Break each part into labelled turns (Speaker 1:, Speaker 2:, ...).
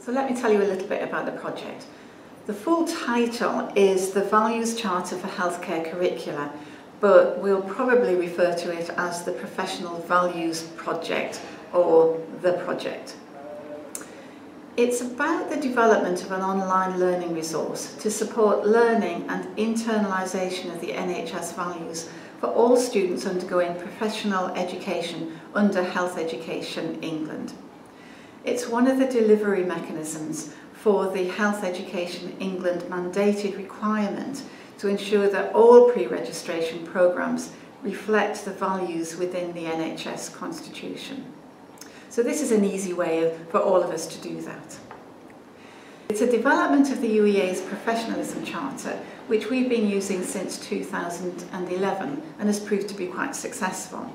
Speaker 1: So let me tell you a little bit about the project. The full title is the Values Charter for Healthcare Curricula, but we'll probably refer to it as the Professional Values Project or the project. It's about the development of an online learning resource to support learning and internalisation of the NHS values for all students undergoing professional education under Health Education England. It's one of the delivery mechanisms for the Health Education England mandated requirement to ensure that all pre-registration programmes reflect the values within the NHS Constitution. So this is an easy way for all of us to do that. It's a development of the UEA's Professionalism Charter, which we've been using since 2011 and has proved to be quite successful.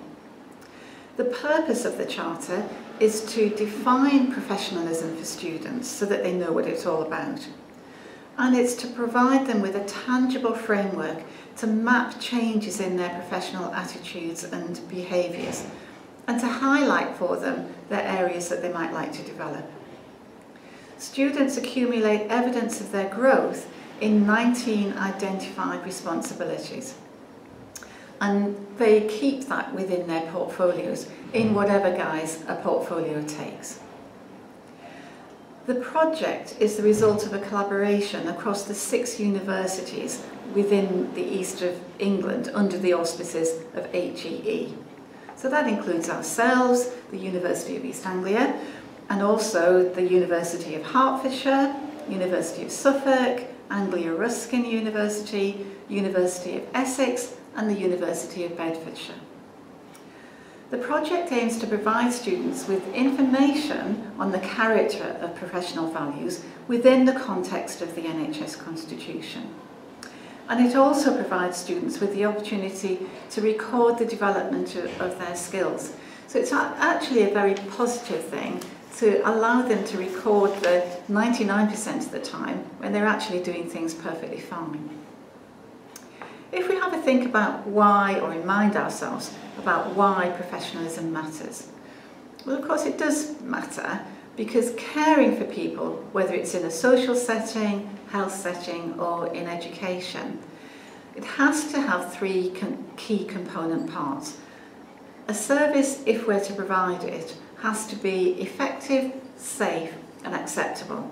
Speaker 1: The purpose of the Charter is to define professionalism for students so that they know what it's all about. And it's to provide them with a tangible framework to map changes in their professional attitudes and behaviours, and to highlight for them the areas that they might like to develop. Students accumulate evidence of their growth in 19 identified responsibilities, and they keep that within their portfolios in whatever guise a portfolio takes. The project is the result of a collaboration across the 6 universities within the east of England under the auspices of HEE. So that includes ourselves, the University of East Anglia, and also the University of Hertfordshire, University of Suffolk, Anglia Ruskin University, University of Essex, and the University of Bedfordshire. The project aims to provide students with information on the character of professional values within the context of the NHS Constitution. And it also provides students with the opportunity to record the development of their skills. So it's actually a very positive thing to allow them to record the 99% of the time when they're actually doing things perfectly fine. If we have a think about why, or remind ourselves about why professionalism matters, well, of course it does matter, because caring for people, whether it's in a social setting, health setting, or in education, it has to have 3 key component parts. A service, if we're to provide it, has to be effective, safe, and acceptable.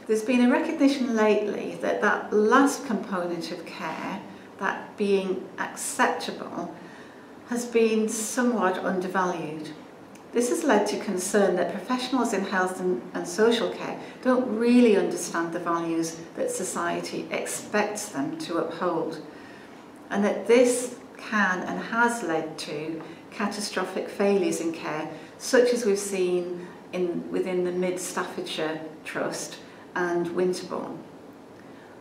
Speaker 1: There's been a recognition lately that that last component of care, that being acceptable, has been somewhat undervalued. This has led to concern that professionals in health and social care don't really understand the values that society expects them to uphold, and that this can and has led to catastrophic failures in care, such as we've seen within the Mid Staffordshire Trust and Winterbourne.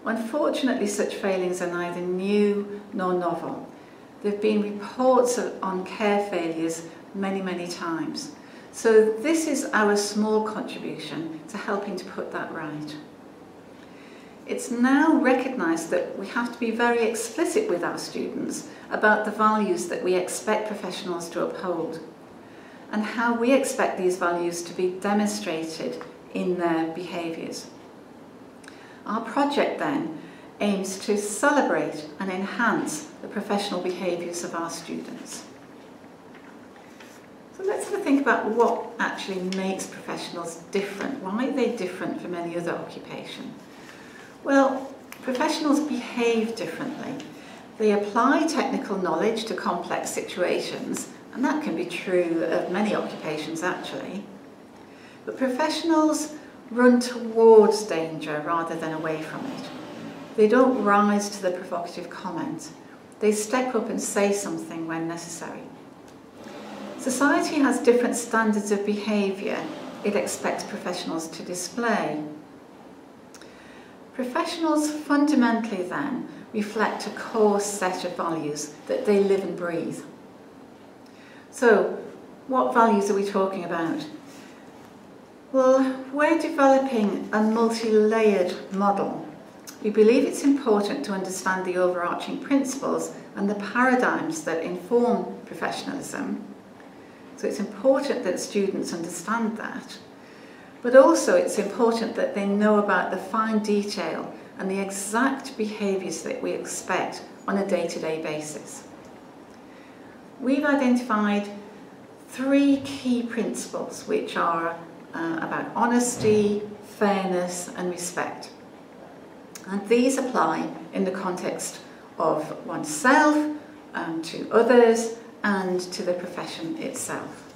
Speaker 1: Unfortunately, such failings are neither new nor novel. There have been reports on care failures many times. So this is our small contribution to helping to put that right. It's now recognised that we have to be very explicit with our students about the values that we expect professionals to uphold and how we expect these values to be demonstrated in their behaviours. Our project then aims to celebrate and enhance the professional behaviours of our students. So let's have a think about what actually makes professionals different. Why are they different from any other occupation? Well, professionals behave differently. They apply technical knowledge to complex situations, and that can be true of many occupations actually. But professionals run towards danger rather than away from it. They don't rise to the provocative comment. They step up and say something when necessary. Society has different standards of behaviour it expects professionals to display. Professionals fundamentally then reflect a core set of values that they live and breathe. So, what values are we talking about? Well, we're developing a multi-layered model. We believe it's important to understand the overarching principles and the paradigms that inform professionalism. So it's important that students understand that. But also it's important that they know about the fine detail and the exact behaviours that we expect on a day-to-day basis. We've identified 3 key principles which are about honesty, fairness and respect. And these apply in the context of oneself, to others and to the profession itself.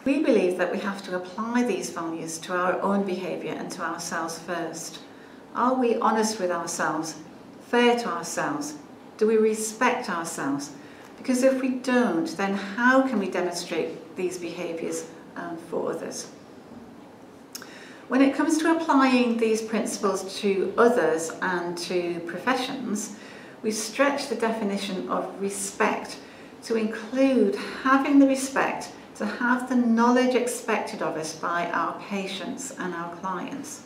Speaker 1: We believe that we have to apply these values to our own behaviour and to ourselves first. Are we honest with ourselves, fair to ourselves? Do we respect ourselves? Because if we don't, then how can we demonstrate these behaviours for others? When it comes to applying these principles to others and to professions, we stretch the definition of respect to include having the respect to have the knowledge expected of us by our patients and our clients,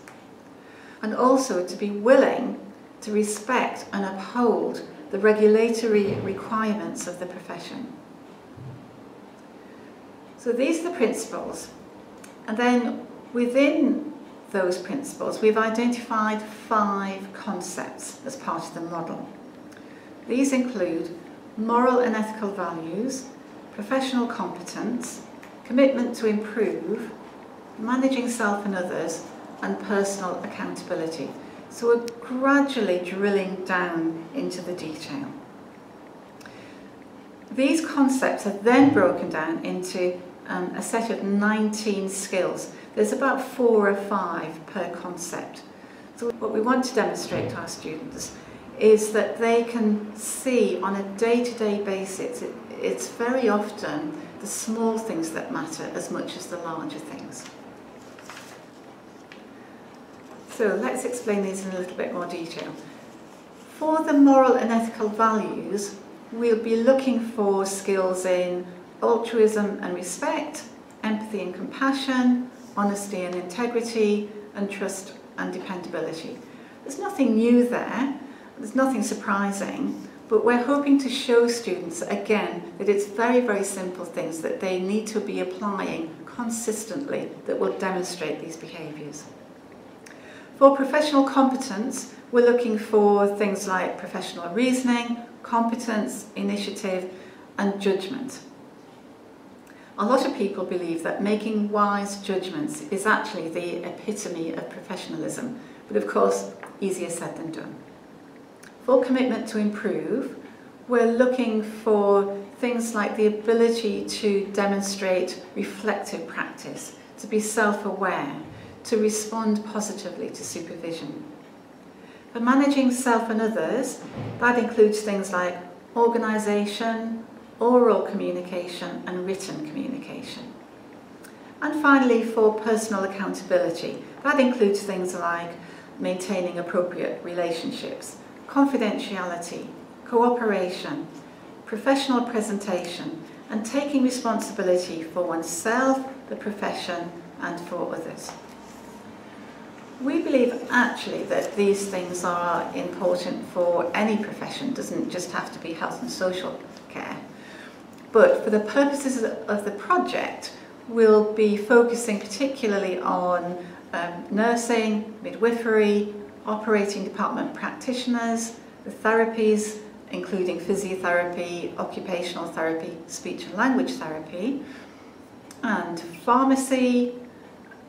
Speaker 1: and also to be willing to respect and uphold the regulatory requirements of the profession. So these are the principles, and then within those principles we've identified 5 concepts as part of the model. These include moral and ethical values, professional competence, commitment to improve, managing self and others, and personal accountability. So we're gradually drilling down into the detail. These concepts are then broken down into a set of 19 skills. There's about 4 or 5 per concept. So what we want to demonstrate to our students is that they can see on a day-to-day basis, it's very often the small things that matter as much as the larger things. So let's explain these in a little bit more detail. For the moral and ethical values, we'll be looking for skills in altruism and respect, empathy and compassion, honesty and integrity, and trust and dependability. There's nothing new there, there's nothing surprising, but we're hoping to show students again that it's very, very simple things that they need to be applying consistently that will demonstrate these behaviours. For professional competence, we're looking for things like professional reasoning, competence, initiative, and judgment. A lot of people believe that making wise judgments is actually the epitome of professionalism, but of course, easier said than done. For commitment to improve, we're looking for things like the ability to demonstrate reflective practice, to be self-aware, to respond positively to supervision. For managing self and others, that includes things like organisation, oral communication and written communication. And finally, for personal accountability, that includes things like maintaining appropriate relationships, confidentiality, cooperation, professional presentation, and taking responsibility for oneself, the profession, and for others. We believe actually that these things are important for any profession. It doesn't just have to be health and social care. But for the purposes of the project, we'll be focusing particularly on nursing, midwifery, operating department practitioners, the therapies, including physiotherapy, occupational therapy, speech and language therapy, and pharmacy,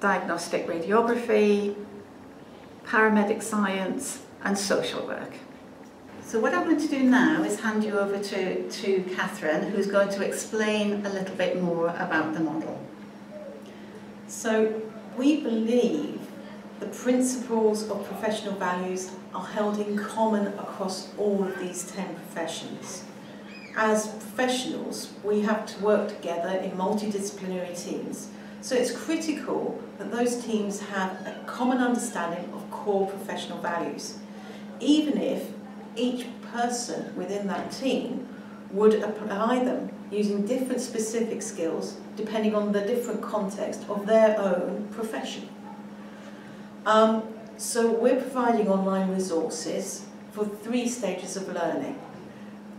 Speaker 1: diagnostic radiography, paramedic science, and social work. So what I'm going to do now is hand you over to Catherine, who's going to explain a little bit more about the model.
Speaker 2: So we believe the principles of professional values are held in common across all of these 10 professions. As professionals, we have to work together in multidisciplinary teams, so it's critical that those teams have a common understanding of core professional values, even if each person within that team would apply them using different specific skills depending on the different context of their own profession. So we're providing online resources for 3 stages of learning.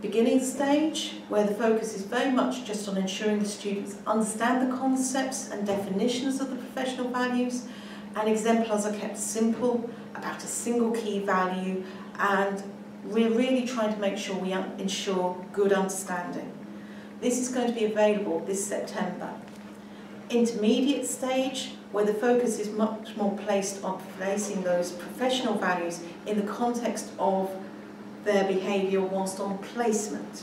Speaker 2: beginning stage, where the focus is very much just on ensuring the students understand the concepts and definitions of the professional values, and exemplars are kept simple, about a single key value, and we're really trying to make sure we ensure good understanding. This is going to be available this September. Intermediate stage, where the focus is much more placed on placing those professional values in the context of their behaviour whilst on placement.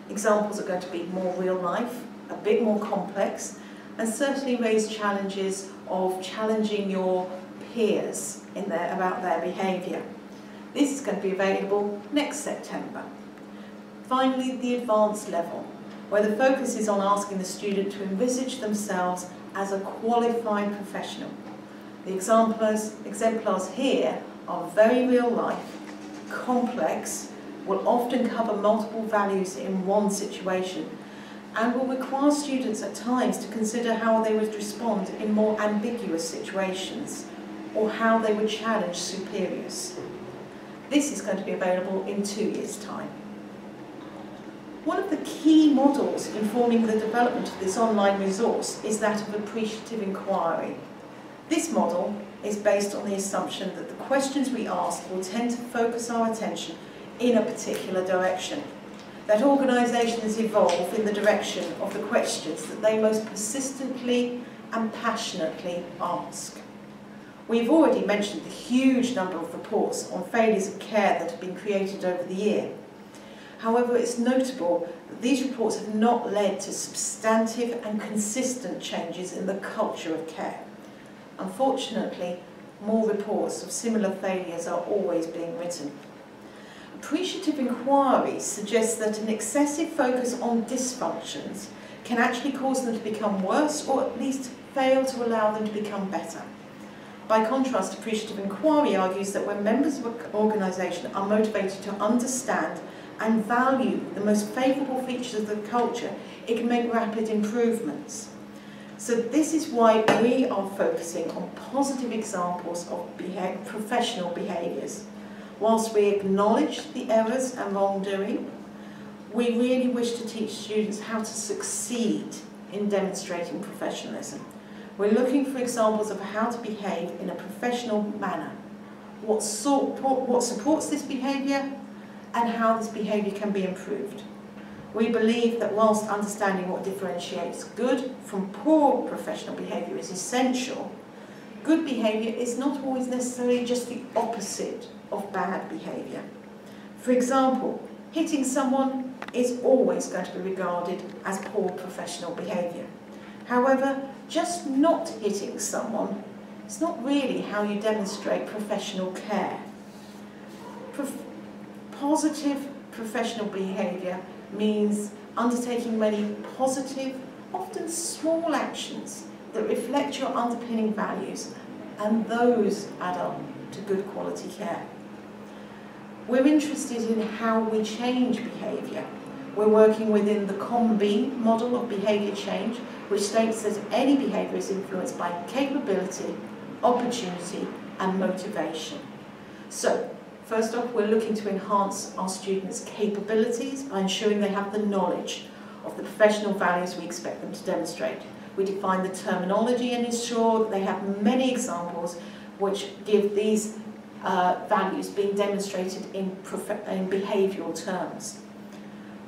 Speaker 2: Examples are going to be more real life, a bit more complex, and certainly raise challenges of challenging your peers about their behaviour. This is going to be available next September. Finally, the advanced level, where the focus is on asking the student to envisage themselves as a qualified professional. The exemplars here are very real life, complex, will often cover multiple values in one situation, and will require students at times to consider how they would respond in more ambiguous situations, or how they would challenge superiors. This is going to be available in 2 years' time. One of the key models informing the development of this online resource is that of appreciative inquiry. This model is based on the assumption that the questions we ask will tend to focus our attention in a particular direction, that organisations evolve in the direction of the questions that they most persistently and passionately ask. We've already mentioned the huge number of reports on failures of care that have been created over the year. However, it's notable that these reports have not led to substantive and consistent changes in the culture of care. Unfortunately, more reports of similar failures are always being written. Appreciative inquiry suggests that an excessive focus on dysfunctions can actually cause them to become worse, or at least fail to allow them to become better. By contrast, appreciative inquiry argues that when members of an organisation are motivated to understand and value the most favourable features of the culture, it can make rapid improvements. So this is why we are focusing on positive examples of professional behaviours. Whilst we acknowledge the errors and wrongdoing, we really wish to teach students how to succeed in demonstrating professionalism. We're looking for examples of how to behave in a professional manner, what supports this behaviour, and how this behaviour can be improved. We believe that whilst understanding what differentiates good from poor professional behaviour is essential, good behaviour is not always necessarily just the opposite of bad behaviour. For example, hitting someone is always going to be regarded as poor professional behaviour. However, just not hitting someone is not really how you demonstrate professional care. Positive professional behaviour means undertaking many positive, often small actions that reflect your underpinning values, and those add up to good quality care. We're interested in how we change behaviour. We're working within the COM-B model of behaviour change, which states that any behaviour is influenced by capability, opportunity, and motivation. So, first off, we're looking to enhance our students' capabilities by ensuring they have the knowledge of the professional values we expect them to demonstrate. We define the terminology and ensure that they have many examples which give these values being demonstrated in behavioural terms.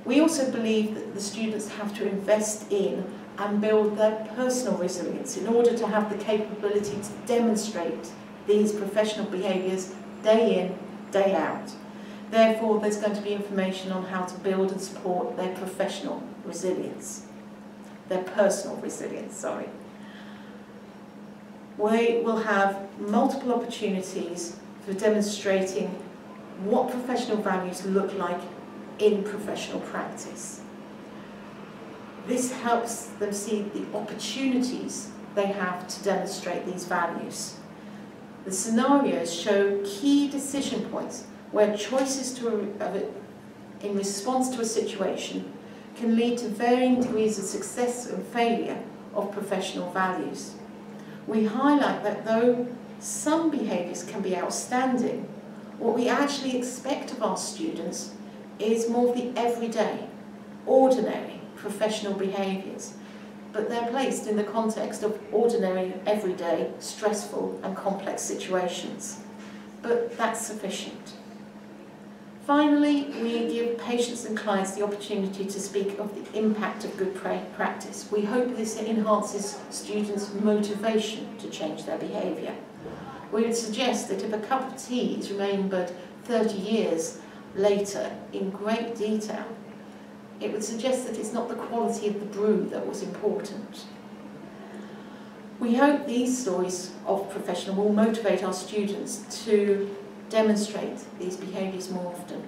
Speaker 2: We also believe that the students have to invest in and build their personal resilience in order to have the capability to demonstrate these professional behaviours day in, day out. Therefore, there's going to be information on how to build and support their professional resilience. Their personal resilience, sorry. We will have multiple opportunities for demonstrating what professional values look like in professional practice. This helps them see the opportunities they have to demonstrate these values. The scenarios show key decision points where choices in response to a situation can lead to varying degrees of success and failure of professional values. We highlight that though some behaviours can be outstanding, what we actually expect of our students is more of the everyday, ordinary professional behaviours, but they're placed in the context of ordinary, everyday, stressful and complex situations. But that's sufficient. Finally, we give patients and clients the opportunity to speak of the impact of good practice. We hope this enhances students' motivation to change their behaviour. We would suggest that if a cup of tea is remembered 30 years later in great detail, it would suggest that it's not the quality of the brew that was important. We hope these stories of professional will motivate our students to demonstrate these behaviours more often.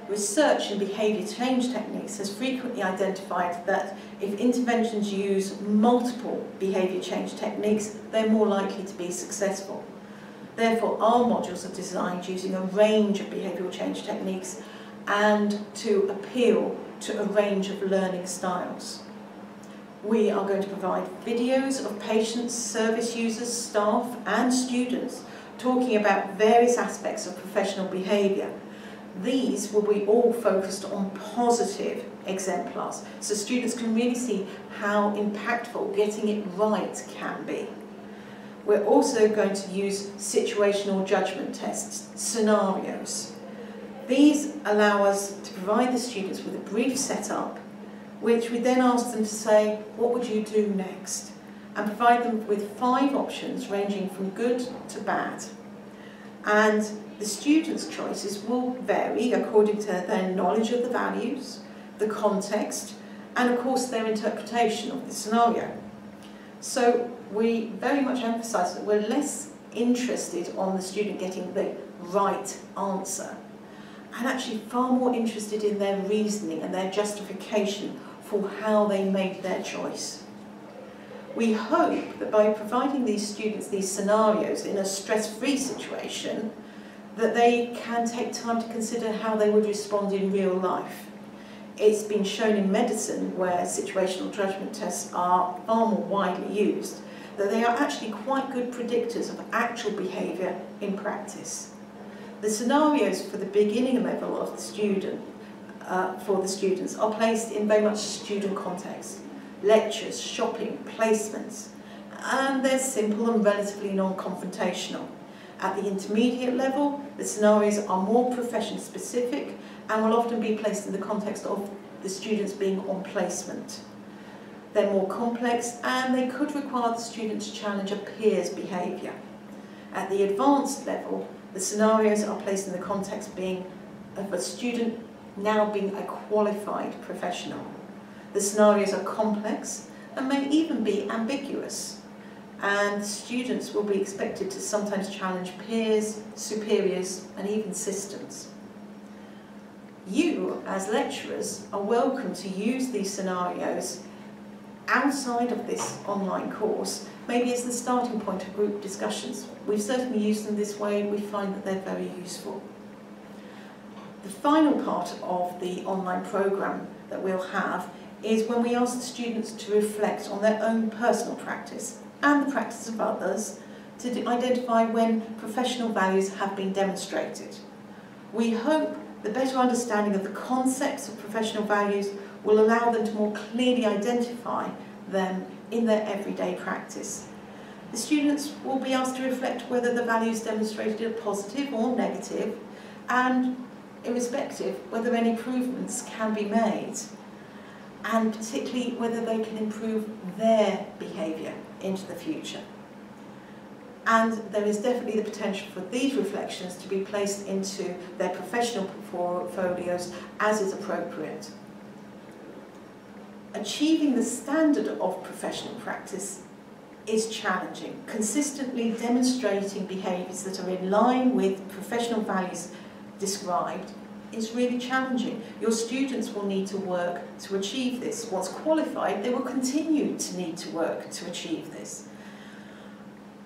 Speaker 2: Research in behaviour change techniques has frequently identified that if interventions use multiple behaviour change techniques, they're more likely to be successful. Therefore, our modules are designed using a range of behavioural change techniques and to appeal to a range of learning styles. We are going to provide videos of patients, service users, staff and students talking about various aspects of professional behaviour. These will be all focused on positive exemplars, so students can really see how impactful getting it right can be. We're also going to use situational judgment tests, scenarios. These allow us to provide the students with a brief setup, which we then ask them to say, what would you do next? And provide them with 5 options ranging from good to bad. And the students' choices will vary according to their knowledge of the values, the context, and of course their interpretation of the scenario. So we very much emphasise that we're less interested on the student getting the right answer, and actually far more interested in their reasoning and their justification for how they made their choice. We hope that by providing these students these scenarios in a stress-free situation, that they can take time to consider how they would respond in real life. It's been shown in medicine, where situational judgment tests are far more widely used, that they are actually quite good predictors of actual behaviour in practice. The scenarios for the beginning level of the student, for the students, are placed in very much student context. Lectures, shopping, placements, and they're simple and relatively non-confrontational. At the intermediate level, the scenarios are more profession specific and will often be placed in the context of the students being on placement. They're more complex and they could require the student to challenge a peer's behaviour. At the advanced level, the scenarios are placed in the context of a student now being a qualified professional. The scenarios are complex and may even be ambiguous, and students will be expected to sometimes challenge peers, superiors and even systems. You, as lecturers, are welcome to use these scenarios outside of this online course, maybe as the starting point of group discussions. We've certainly used them this way, we find that they're very useful. The final part of the online programme that we'll have is when we ask the students to reflect on their own personal practice and the practice of others to identify when professional values have been demonstrated. We hope the better understanding of the concepts of professional values will allow them to more clearly identify them in their everyday practice. The students will be asked to reflect whether the values demonstrated are positive or negative, and irrespective, whether any improvements can be made, and particularly whether they can improve their behaviour into the future. And there is definitely the potential for these reflections to be placed into their professional portfolios as is appropriate. Achieving the standard of professional practice is challenging. Consistently demonstrating behaviours that are in line with professional values described is really challenging. Your students will need to work to achieve this. Once qualified, they will continue to need to work to achieve this.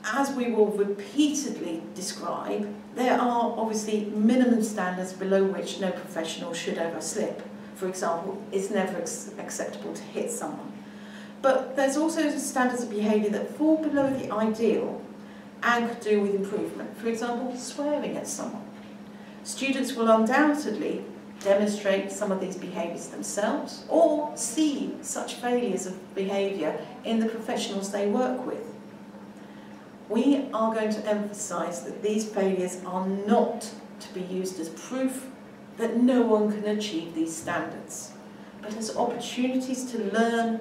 Speaker 2: As we will repeatedly describe, there are obviously minimum standards below which no professional should ever slip. For example, it's never acceptable to hit someone. But there's also standards of behaviour that fall below the ideal and could do with improvement. For example, swearing at someone. Students will undoubtedly demonstrate some of these behaviours themselves or see such failures of behaviour in the professionals they work with. We are going to emphasise that these failures are not to be used as proof that no one can achieve these standards, but as opportunities to learn,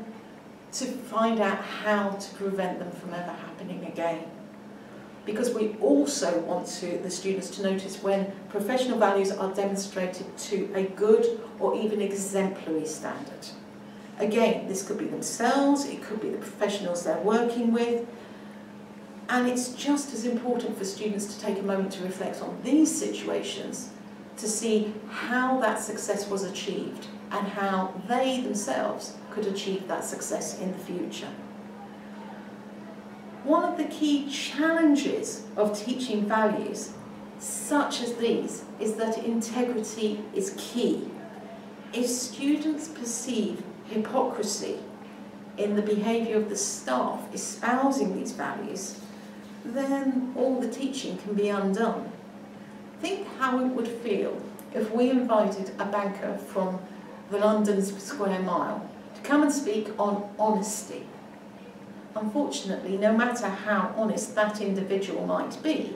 Speaker 2: to find out how to prevent them from ever happening again. Because we also want the students to notice when professional values are demonstrated to a good or even exemplary standard. Again, this could be themselves, it could be the professionals they're working with, and it's just as important for students to take a moment to reflect on these situations to see how that success was achieved and how they themselves could achieve that success in the future. One of the key challenges of teaching values such as these is that integrity is key. If students perceive hypocrisy in the behaviour of the staff espousing these values, then all the teaching can be undone. Think how it would feel if we invited a banker from the London Square Mile to come and speak on honesty. Unfortunately, no matter how honest that individual might be,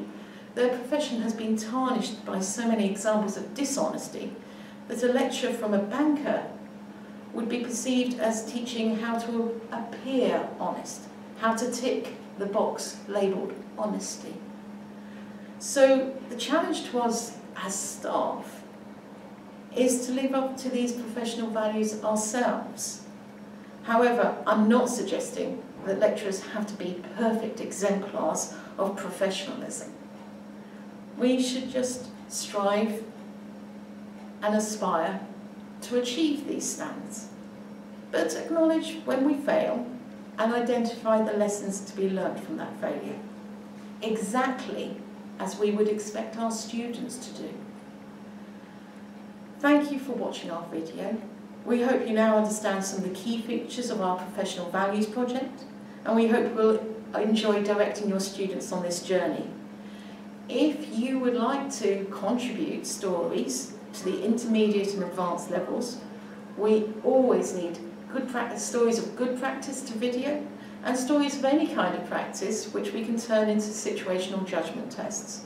Speaker 2: their profession has been tarnished by so many examples of dishonesty that a lecture from a banker would be perceived as teaching how to appear honest, how to tick the box labelled honesty. So the challenge to us as staff is to live up to these professional values ourselves. However, I'm not suggesting that lecturers have to be perfect exemplars of professionalism. We should just strive and aspire to achieve these standards, but acknowledge when we fail and identify the lessons to be learned from that failure, exactly as we would expect our students to do. Thank you for watching our video. We hope you now understand some of the key features of our Professional Values project, and we hope you'll enjoy directing your students on this journey. If you would like to contribute stories to the intermediate and advanced levels, we always need good practice, stories of good practice to video, and stories of any kind of practice which we can turn into situational judgment tests.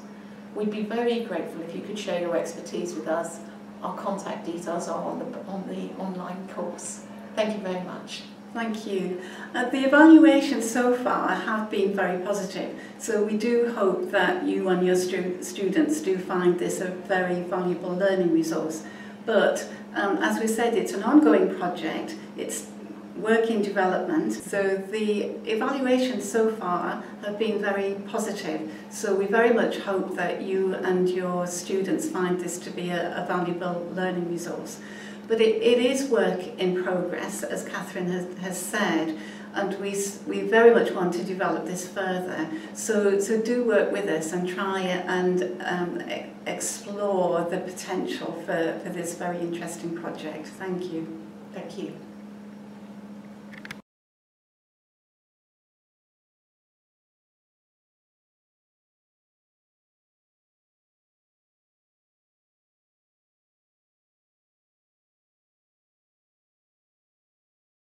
Speaker 2: We'd be very grateful if you could share your expertise with us. Our contact details are on the online course. Thank you very much.
Speaker 1: Thank you. The evaluations so far have been very positive, so we do hope that you and your students do find this a very valuable learning resource. But as we said, it's an ongoing project, it's work in development, so the evaluations so far have been very positive, so we very much hope that you and your students find this to be a valuable learning resource. But it is work in progress, as Catherine has said, and we very much want to develop this further. So do work with us and try and explore the potential for this very interesting project. Thank you.
Speaker 2: Thank you.